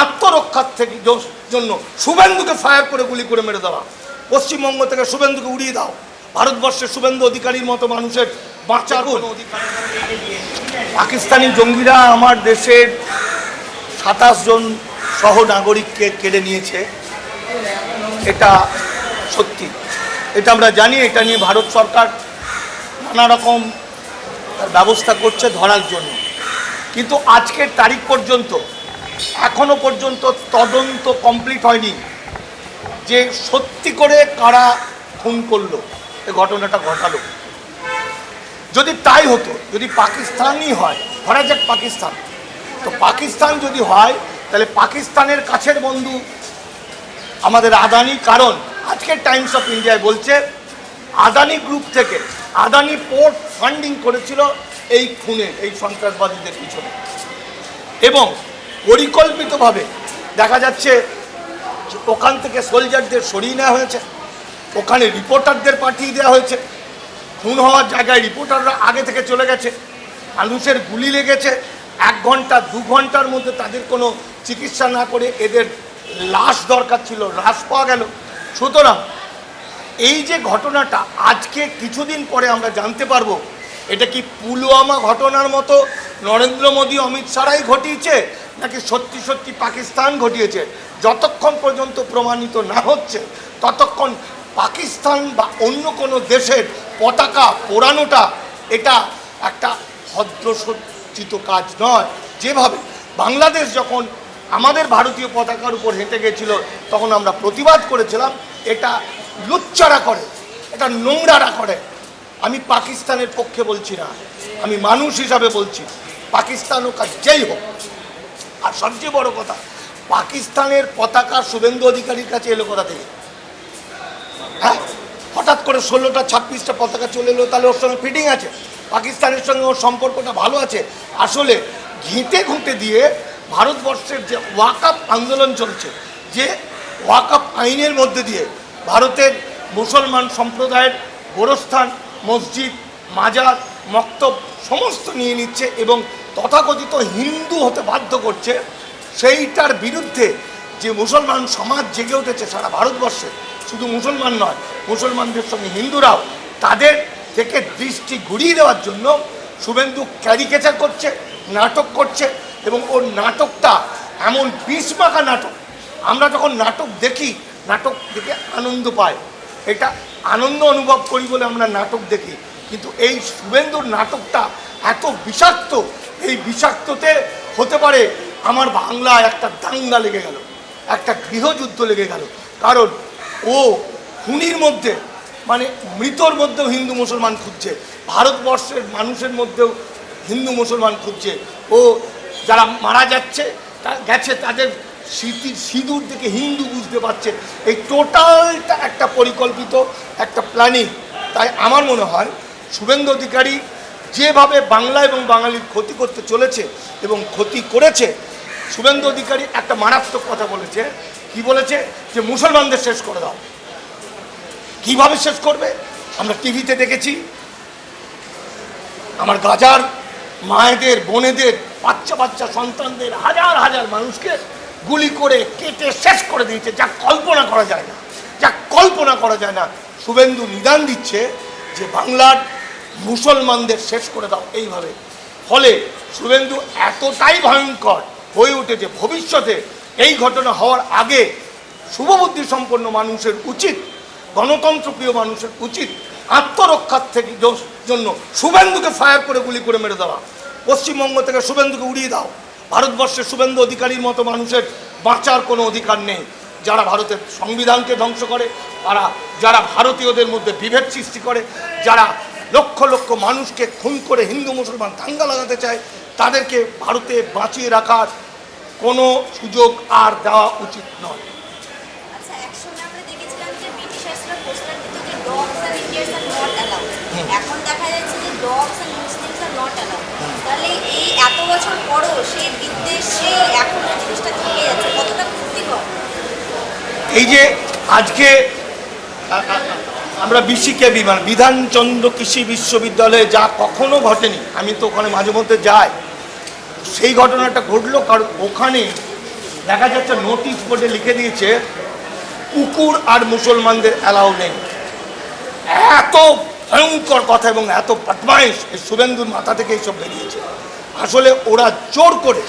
আত্মরক্ষার থেকে জন্য শুভেন্দুকে ফায়ার করে গুলি করে মেরে দেওয়া, পশ্চিমবঙ্গ থেকে শুভেন্দুকে উড়িয়ে দাও, ভারতবর্ষের শুভেন্দু অধিকারীর মতো মানুষের বাঁচার কোনো অধিকার। পাকিস্তানি জঙ্গিরা আমার দেশের 27 জন সহ নাগরিককে কেড়ে নিয়েছে, এটা সত্যি, এটা আমরা জানি। এটা নিয়ে ভারত সরকার নানা রকম ব্যবস্থা করছে ধরার জন্য, কিন্তু আজকের তারিখ পর্যন্ত এখনো পর্যন্ত তদন্ত কমপ্লিট হয়নি যে সত্যি করে কারা খুন করলো, এই ঘটনাটা ঘটালো। যদি তাই হতো, যদি পাকিস্তানই হয়, ধরা যাক পাকিস্তান, তো পাকিস্তান যদি হয় তাহলে পাকিস্তানের কাছের বন্ধু আমাদের আদানি, কারণ আজকের টাইমস অফ ইন্ডিয়ায় বলছে আদানি গ্রুপ থেকে আদানি পোর্ট ফান্ডিং করেছিল এই খুনে, এই সন্ত্রাসবাদীদের পিছনে, এবং পরিকল্পিতভাবে দেখা যাচ্ছে ওখান থেকে সোলজারদের সরিয়ে নেওয়া হয়েছে, ওখানে রিপোর্টারদের পাঠিয়ে দেওয়া হয়েছে, খুন হওয়ার জায়গায় রিপোর্টাররা আগে থেকে চলে গেছে, মানুষের গুলি লেগেছে, 1 ঘন্টা 2 ঘন্টার মধ্যে তাদের কোনো চিকিৎসা না করে এদের লাশ দরকার ছিল, লাশ পাওয়া গেল। সুতরাং এই যে ঘটনাটা আজকে কিছুদিন পরে আমরা জানতে পারবো এটা কি পুলওয়ামা ঘটনার মতো নরেন্দ্র মোদী অমিত শাহরাই ঘটিয়েছে নাকি সত্যি সত্যি পাকিস্তান ঘটিয়েছে। যতক্ষণ পর্যন্ত প্রমাণিত না হচ্ছে ততক্ষণ পাকিস্তান বা অন্য কোনো দেশের পতাকা পোড়ানোটা এটা একটা ভদ্রসজ্জিত কাজ নয়। যেভাবে বাংলাদেশ যখন আমাদের ভারতীয় পতাকার উপর হেঁটে গেছিল তখন আমরা প্রতিবাদ করেছিলাম, এটা লুচ্চারা করে, এটা নোংরারা করে। আমি পাকিস্তানের পক্ষে বলছি না, আমি মানুষ হিসাবে বলছি, পাকিস্তান ও কাজ যেই হোক। আর সবচেয়ে বড় কথা, পাকিস্তানের পতাকা শুভেন্দু অধিকারীর কাছে এলো কোথা থেকে? হ্যাঁ, হঠাৎ করে 16টা 26টা পতাকা চলে এলো, তাহলে ওর সঙ্গে ফিটিং আছে, পাকিস্তানের সঙ্গে ওর সম্পর্কটা ভালো আছে। আসলে ঘেঁটে ঘুঁটে দিয়ে ভারতবর্ষের যে ওয়াকআপ আন্দোলন চলছে, যে ওয়াকআপ আইনের মধ্যে দিয়ে ভারতের মুসলমান সম্প্রদায়ের গোরস্থান, মসজিদ, মাজার, মক্তব সমস্ত নিয়ে নিচ্ছে এবং তথাকথিত হিন্দু হতে বাধ্য করছে, সেইটার বিরুদ্ধে যে মুসলমান সমাজ জেগে উঠেছে সারা ভারতবর্ষে, শুধু মুসলমান নয়, মুসলমানদের সঙ্গে হিন্দুরাও, তাদের থেকে দৃষ্টি ঘুরিয়ে দেওয়ার জন্য শুভেন্দু ক্যারিকেচার করছে, নাটক করছে, এবং ওর নাটকটা এমন বিষ-মাখা নাটক। আমরা যখন নাটক দেখি, নাটক দেখে আনন্দ পাই, এটা আনন্দ অনুভব করি বলে আমরা নাটক দেখি, কিন্তু এই শুভেন্দুর নাটকটা এত বিষাক্ত, এই বিষাক্ততে হতে পারে আমার বাংলায় একটা দাঙ্গা লেগে গেল, একটা গৃহযুদ্ধ লেগে গেল। কারণ ও খুনির মধ্যে, মানে মৃতর মধ্যেও হিন্দু মুসলমান খুঁজছে, ভারতবর্ষের মানুষের মধ্যেও হিন্দু মুসলমান খুঁজছে, ও যারা মারা যাচ্ছে গেছে তাদের স্মৃতির সিঁদুর থেকে হিন্দু বুঝতে পারছে। এই টোটালটা একটা পরিকল্পিত একটা প্ল্যানিং। তাই আমার মনে হয় শুভেন্দু অধিকারী যেভাবে বাংলা এবং বাঙালির ক্ষতি করতে চলেছে এবং ক্ষতি করেছে, শুভেন্দু অধিকারী একটা মারাত্মক কথা বলেছে। কি বলেছে? যে মুসলমানদের শেষ করে দাও। কিভাবে শেষ করবে? আমরা টিভিতে দেখেছি, আমার গাজার মায়েদের, বোনেদের, বাচ্চা বাচ্চা সন্তানদের, হাজার হাজার মানুষকে গুলি করে কেটে শেষ করে দিয়েছে, যা কল্পনা করা যায় না, যা কল্পনা করা যায় না। শুভেন্দু নিদান দিচ্ছে যে বাংলার মুসলমানদের শেষ করে দাও এইভাবে। ফলে শুভেন্দু এতটাই ভয়ঙ্কর হয়ে উঠেছে, ভবিষ্যতে এই ঘটনা হওয়ার আগে শুভবুদ্ধি সম্পন্ন মানুষের উচিত, গণতন্ত্রপ্রিয় মানুষের উচিত আত্মরক্ষার থেকে জন্য শুভেন্দুকে ফায়ার করে গুলি করে মেরে দেওয়া, পশ্চিমবঙ্গ থেকে শুভেন্দুকে উড়িয়ে দাও। ভারতবর্ষের শুভেন্দু অধিকারীর মতো মানুষের বাঁচার কোনো অধিকার নেই। যারা ভারতের সংবিধানকে ধ্বংস করে, যারা ভারতীয়দের মধ্যে বিভেদ সৃষ্টি করে, যারা লক্ষ লক্ষ মানুষকে খুন করে হিন্দু মুসলমান দাঙ্গা লাগাতে চায়, তাদেরকে ভারতে বাঁচিয়ে রাখার কোনো সুযোগ আর দেওয়া উচিত নয়। এখন দেখা যাচ্ছে যে dogs and Muslims are not allowed. তাহলে এই এত বছর পরও সেই বিদ্বেষে এখন জিনিসটা থেকে যাচ্ছে, কতটা ক্ষতিকর। এই যে আজকে আমরা বিসিকেবি মানে বিধানচন্দ্র কৃষি বিশ্ববিদ্যালয়ে যা কখনো ঘটেনি, আমি তো ওখানে মাঝে মধ্যে যাই, সেই ঘটনাটা ঘটলো। কারণ ওখানে দেখা যাচ্ছে নোটিশ বোর্ডে লিখে দিয়েছে কুকুর আর মুসলমানদের অ্যালাউ নেই। এত ভয়ঙ্কর কথা এবং এত বদমাইশ এই শুভেন্দুর মাথা থেকে এইসব বেরিয়েছে। আসলে ওরা জোর করে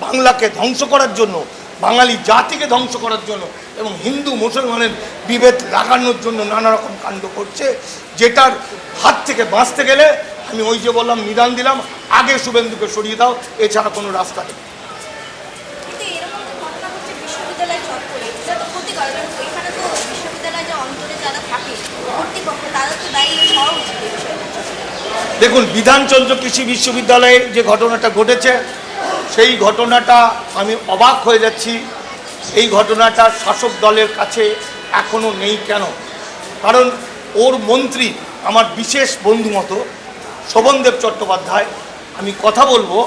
বাংলাকে ধ্বংস করার জন্য, বাঙালি জাতিকে ধ্বংস করার জন্য এবং হিন্দু মুসলমানের বিভেদ লাগানোর জন্য নানা রকম কাণ্ড করছে, যেটার হাত থেকে বাঁচতে গেলে আমি ওই যে বললাম নিদান দিলাম, আগে শুভেন্দুকে সরিয়ে দাও, এছাড়া কোনো রাস্তা নেই। কিন্তু এরকম যে ঘটনা হচ্ছে বিশ্ববিদ্যালয় চত্বরে, এটা তো ক্ষতিকর, কারণ ওইখানে তো বিশ্ববিদ্যালয় যে অন্তরে যারা থাকে কর্তৃপক্ষ, তাদের তো দায়িত্ব হওয়া উচিত এই বিষয়টা। দেখুন, বিধানচন্দ্র কৃষি বিশ্ববিদ্যালয়ে যে ঘটনাটা ঘটেছে সেই ঘটনাটা আমি অবাক হয়ে যাচ্ছি। এই ঘটনাটা শাসক দলের কাছে এখনও নেই কেন? কারণ ওর মন্ত্রী আমার বিশেষ বন্ধু মতো শোভনদেব চট্টোপাধ্যায়, আমি কথা বলবো,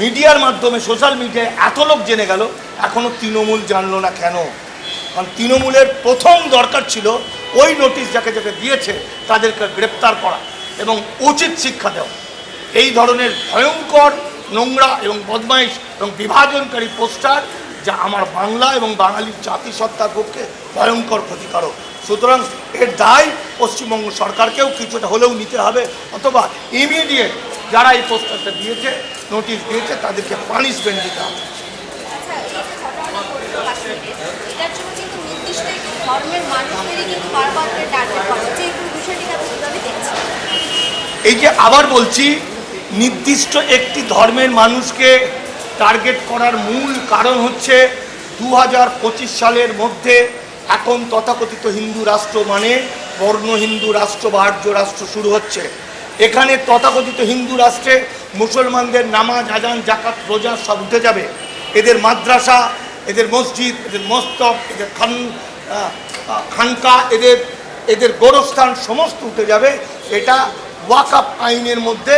মিডিয়ার মাধ্যমে সোশ্যাল মিডিয়ায় এত লোক জেনে গেল, এখনও তৃণমূল জানলো না কেন? কারণ তৃণমূলের প্রথম দরকার ছিল ওই নোটিশ যাকে যাকে দিয়েছে তাদেরকে গ্রেপ্তার করা এবং উচিত শিক্ষা দেওয়া। এই ধরনের ভয়ঙ্কর, নোংরা এবং বদমাইশ এবং বিভাজনকারী পোস্টার যা আমার বাংলা এবং বাঙালির জাতিসত্তার পক্ষে ভয়ঙ্কর ক্ষতিকারক। সুতরাং এর দায় পশ্চিমবঙ্গ সরকারকেও কিছুটা হলেও নিতে হবে, অথবা ইমিডিয়েট যারা এই পোস্টারটা দিয়েছে, নোটিশ দিয়েছে, তাদেরকে পানিশমেন্ট দিতে হবে। আচ্ছা, এই যে ঘটনাটা ঘটলো কাশ্মীরে, এটার জন্য কিন্তু নির্দিষ্ট একটি ধর্মের মানুষদেরই কিন্তু বারবার করে টার্গেট করা হচ্ছে, এই পুরো বিষয়টিকে আপনি কীভাবে দেখছেন? এই যে আবার বলছি, নির্দিষ্ট একটি ধর্মের মানুষকে টার্গেট করার মূল কারণ হচ্ছে 2025 সালের মধ্যে এখন তথাকথিত হিন্দু রাষ্ট্র মানে বর্ণ হিন্দু রাষ্ট্র বা আর্য রাষ্ট্র শুরু হচ্ছে। এখানে তথাকথিত হিন্দু রাষ্ট্রে মুসলমানদের নামাজ, আজান, জাকাত, রোজা সব উঠে যাবে। এদের মাদ্রাসা, এদের মসজিদ, এদের মস্তব, এদের খানকা, এদের গোরস্থান সমস্ত উঠে যাবে। এটা ওয়াকফ আইনের মধ্যে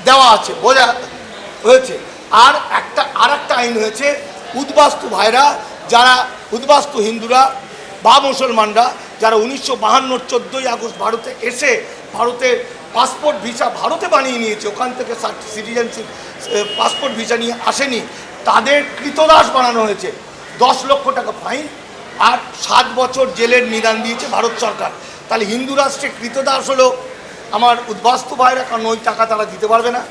দেওয়া আছে, বোঝা হয়েছে। আর একটা আইন হয়েছে, উদ্বাস্তু ভাইরা, যারা উদ্বাস্তু হিন্দুরা বা মুসলমানরা যারা 1952 14ই আগস্ট ভারতে এসে ভারতে পাসপোর্ট ভিসা ভারতে বানিয়ে নিয়েছে, ওখান থেকে সিটিজেনশিপ পাসপোর্ট ভিসা নিয়ে আসেনি, তাদের কৃতদাস বানানো হয়েছে। 10 লক্ষ টাকা ফাইন আর 7 বছর জেলের নিদান দিয়েছে ভারত সরকার। তাহলে হিন্দু রাষ্ট্রে কৃতদাস হলো আমার উদ্বাস্তু ভাইরা, কারণ ওই টাকা তারা দিতে পারবে না,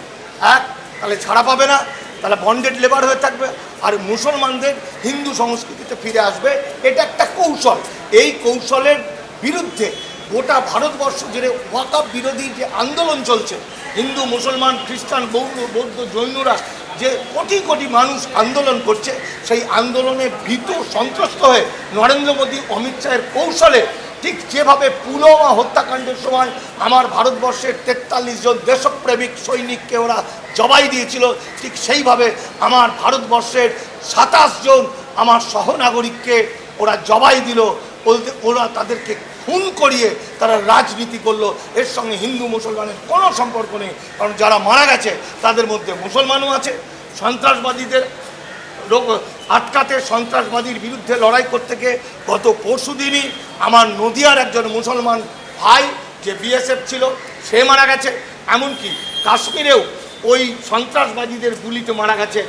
তাহলে ছাড়া পাবে না, তাহলে বন্ডেড লেবার হয়ে থাকবে। আর মুসলমানদের হিন্দু সংস্কৃতিতে ফিরে আসবে। এটা একটা কৌশল। এই কৌশলের বিরুদ্ধে গোটা ভারতবর্ষ জুড়ে ওয়াকফ বিরোধী যে আন্দোলন চলছে, হিন্দু, মুসলমান, খ্রিস্টান, বৌদ্ধ, জৈনরা যে কোটি কোটি মানুষ আন্দোলন করছে, সেই আন্দোলনে ভীত সন্ত্রস্ত হয়ে নরেন্দ্র মোদী, অমিত শাহের কৌশলে, ঠিক যেভাবে পুলওয়ামা হত্যাকাণ্ডের সময় আমার ভারতবর্ষের 43 জন দেশপ্রেমিক সৈনিককে ওরা জবাই দিয়েছিল, ঠিক সেইভাবে আমার ভারতবর্ষের 27 জন আমার সহনাগরিককে ওরা জবাই দিল। ওরা তাদেরকে খুন করিয়ে তারা রাজনীতি করলো। এর সঙ্গে হিন্দু মুসলমানের কোনো সম্পর্ক নেই, কারণ যারা মারা গেছে তাদের মধ্যে মুসলমানও আছে। সন্ত্রাসবাদীদের আটকাতে, সন্ত্রাসবাদীর বিরুদ্ধে লড়াই করতে গিয়ে গত পরশু দিনই আমার নদিয়ার একজন মুসলমান ভাই যে বিএসএফ ছিল সে মারা গেছে। এমনকি কাশ্মীরেও ওই সন্ত্রাসবাদীদের গুলিতে মারা গেছে।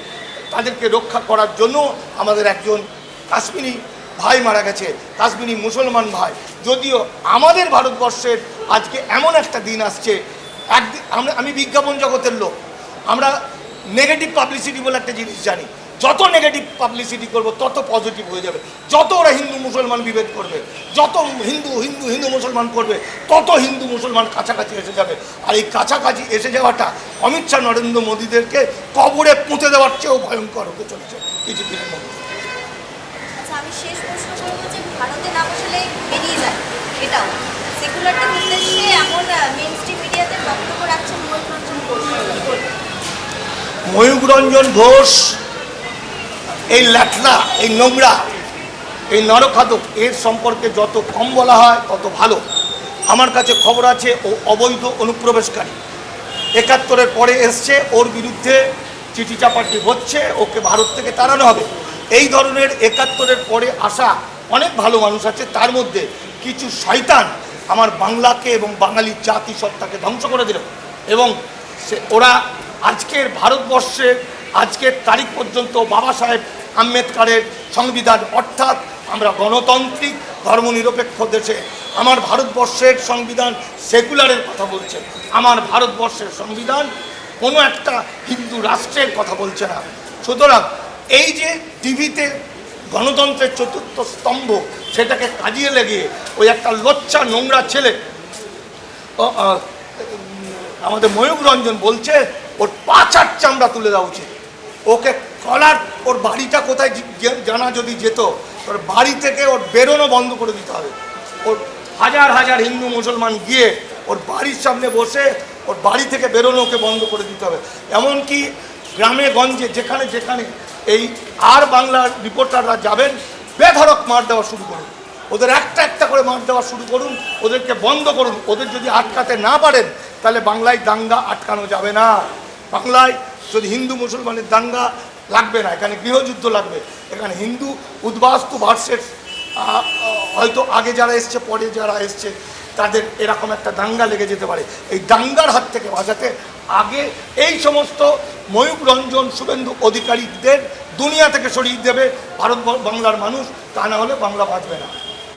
তাদেরকে রক্ষা করার জন্য আমাদের একজন কাশ্মীরি ভাই মারা গেছে, কাশ্মীরি মুসলমান ভাই। যদিও আমাদের ভারতবর্ষের আজকে এমন একটা দিন আসছে, আমি বিজ্ঞাপন জগতের লোক, আমরা নেগেটিভ পাবলিসিটি বলে একটা জিনিস জানি। যত নেগেটিভ পাবলিসিটি করবো তত পজিটিভ হয়ে যাবে। যত ওরা হিন্দু মুসলমান বিভেদ করবে, যত হিন্দু মুসলমান করবে, তত হিন্দু মুসলমান কাছাকাছি এসে যাবে। আর এই কাছাকাছি এসে যাওয়াটা অমিত শাহ, নরেন্দ্র মোদীদেরকে কবরে পুঁতে দেওয়ার চেয়েও ভয়ঙ্কর হতে চলেছে কিছুদিনের মধ্যে। আচ্ছা, আমি শেষ প্রশ্ন করবো যে ভারতে না বসলে বেরিয়ে যায়, এটাও সেকুলারদের উদ্দেশ্যে এমন মেইন স্ট্রিম মিডিয়াতে বক্তব্য রাখছেন ময়ূররঞ্জন ঘোষ। ময়ূররঞ্জন ঘোষ এই ল্যাটনা, এই নোংরা, এই নরখাদক, এর সম্পর্কে যত কম বলা হয় তত ভালো। আমার কাছে খবর আছে ও অবৈধ অনুপ্রবেশকারী, 71-এর পরে এসছে, ওর বিরুদ্ধে চিঠি চাপাটি হচ্ছে, ওকে ভারত থেকে তাড়ানো হবে। এই ধরনের 71-এর পরে আসা অনেক ভালো মানুষ আছে, তার মধ্যে কিছু শয়তান আমার বাংলাকে এবং বাঙালি জাতিসত্তাকে ধ্বংস করে দিল। এবং ওরা আজকের ভারতবর্ষের আজকের তারিখ পর্যন্ত বাবা সাহেব আম্বেদকরের সংবিধান, অর্থাৎ আমরা গণতান্ত্রিক ধর্মনিরপেক্ষ দেশে। আমার ভারতবর্ষের সংবিধান সেকুলারের কথা বলছে, আমার ভারতবর্ষের সংবিধান কোনো একটা হিন্দু রাষ্ট্রের কথা বলছে না। সুতরাং এই যে টিভিতে গণতন্ত্রের চতুর্থ স্তম্ভ, সেটাকে কাজিয়ে লেগিয়ে ওই একটা লোচ্চা নোংরা ছেলে আমাদের ময়ূক রঞ্জন বলছে ওর পাচার চামড়া তুলে দেওয়া উচিত। ওকে কলার, ওর বাড়িটা কোথায় জানা যদি যেত, ওর বাড়ি থেকে ওর বেরোনো বন্ধ করে দিতে হবে। ওর হাজার হাজার হিন্দু মুসলমান গিয়ে ওর বাড়ির সামনে বসে ওর বাড়ি থেকে বেরোনো ওকে বন্ধ করে দিতে হবে। এমনকি গ্রামে গঞ্জে যেখানে যেখানে এই আর বাংলার রিপোর্টাররা যাবেন, বেধড়ক মার দেওয়া শুরু করুন, ওদের একটা একটা করে মার দেওয়া শুরু করুন, ওদেরকে বন্ধ করুন। ওদের যদি আটকাতে না পারেন তাহলে বাংলায় দাঙ্গা আটকানো যাবে না। বাংলায় যদি হিন্দু মুসলমানের দাঙ্গা লাগবে না, এখানে গৃহযুদ্ধ লাগবে। এখানে হিন্দু উদ্বাস্তু ভার্সেস হয়তো আগে যারা এসছে পরে যারা এসছে তাদের এরকম একটা দাঙ্গা লেগে যেতে পারে। এই দাঙ্গার হাত থেকে বাঁচাতে আগে এই সমস্ত ময়ূক রঞ্জন, শুভেন্দু অধিকারীদের দুনিয়া থেকে সরিয়ে দেবে ভারত বাংলার মানুষ, তা না হলে বাংলা বাঁচবে না।